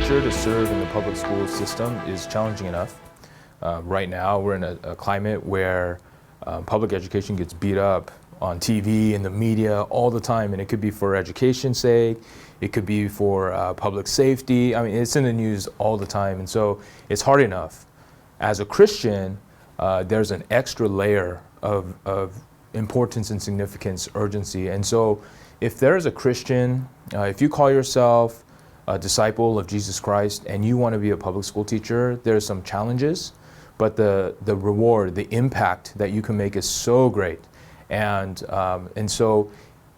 teacher to serve in the public school system is challenging enough. Right now, we're in a climate where public education gets beat up on TV and the media all the time, and it could be for education's sake, it could be for public safety. I mean, it's in the news all the time, and so it's hard enough. As a Christian, there's an extra layer of importance and significance, urgency, and so if there's a Christian, if you call yourself a disciple of Jesus Christ and you want to be a public school teacher, there's some challenges, but the reward, the impact that you can make is so great. And so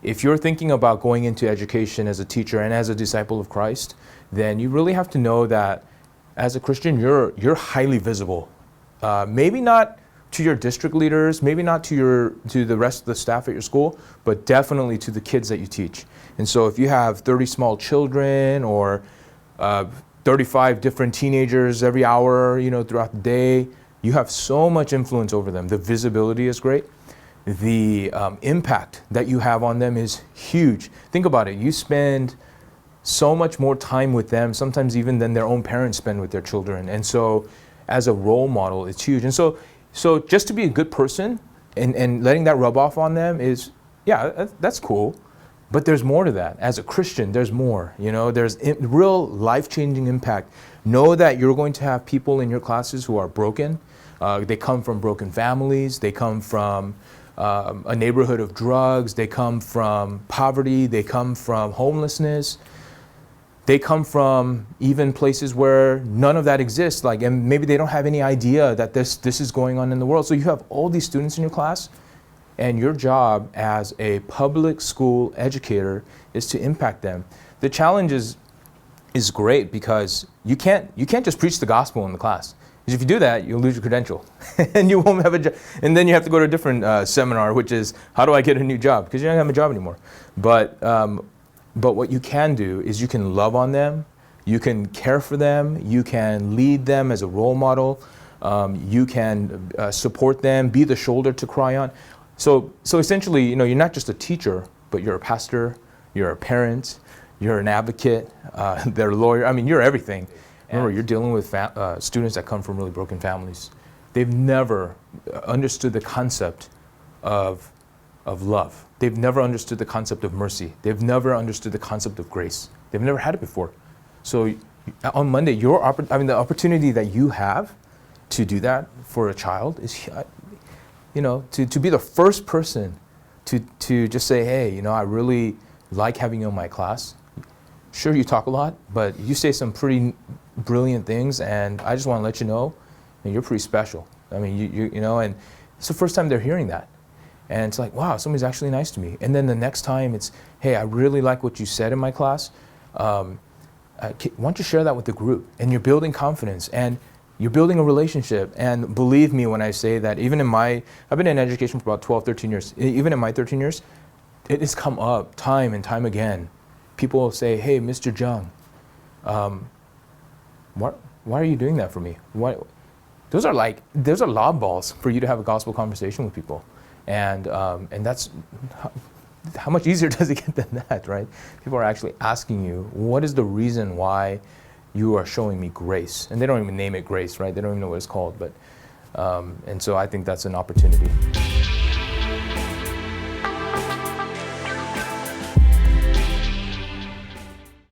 if you're thinking about going into education as a teacher and as a disciple of Christ, then you really have to know that as a Christian, you're highly visible. Maybe not to your district leaders, maybe not to the rest of the staff at your school, but definitely to the kids that you teach. And so if you have 30 small children or 35 different teenagers every hour, throughout the day, you have so much influence over them. The visibility is great. The impact that you have on them is huge. Think about it. You spend so much more time with them, sometimes even than their own parents spend with their children. And so as a role model, it's huge. And so just to be a good person and letting that rub off on them is, yeah, that's cool. But there's more to that. As a Christian, there's more. There's real life-changing impact. Know that you're going to have people in your classes who are broken. They come from broken families. They come from a neighborhood of drugs. They come from poverty. They come from homelessness. They come from even places where none of that exists, and maybe they don't have any idea that this is going on in the world. So you have all these students in your class, and your job as a public school educator is to impact them. The challenge is great because you can't just preach the gospel in the class. Because if you do that, you'll lose your credential, and you won't have a job. And then you have to go to a different seminar, which is how do I get a new job? Because you don't have a job anymore. But what you can do is you can love on them, you can care for them, you can lead them as a role model, you can support them, be the shoulder to cry on. So essentially, you're not just a teacher, but you're a pastor, you're a parent, you're an advocate, they're a lawyer. I mean, you're everything. Remember, you're dealing with students that come from really broken families. They've never understood the concept of love. They've never understood the concept of mercy. They've never understood the concept of grace. They've never had it before. So on Monday, the opportunity that you have to do that for a child is, to be the first person to just say, hey, I really like having you in my class. Sure, you talk a lot, but you say some pretty brilliant things, and I just want to let you know that you're pretty special. I mean, and it's the first time they're hearing that. And it's like, wow, somebody's actually nice to me. And then the next time it's, hey, I really like what you said in my class. Why don't you share that with the group? And you're building confidence and you're building a relationship. And believe me when I say that, I've been in education for about 12, 13 years. Even in my 13 years, it has come up time and time again. People will say, hey, Mr. Jung, why are you doing that for me? Those are lob balls for you to have a gospel conversation with people. And that's how much easier does it get than that, right? People are actually asking you, what is the reason why you are showing me grace? And they don't even name it grace, right? They don't even know what it's called. But and so I think that's an opportunity.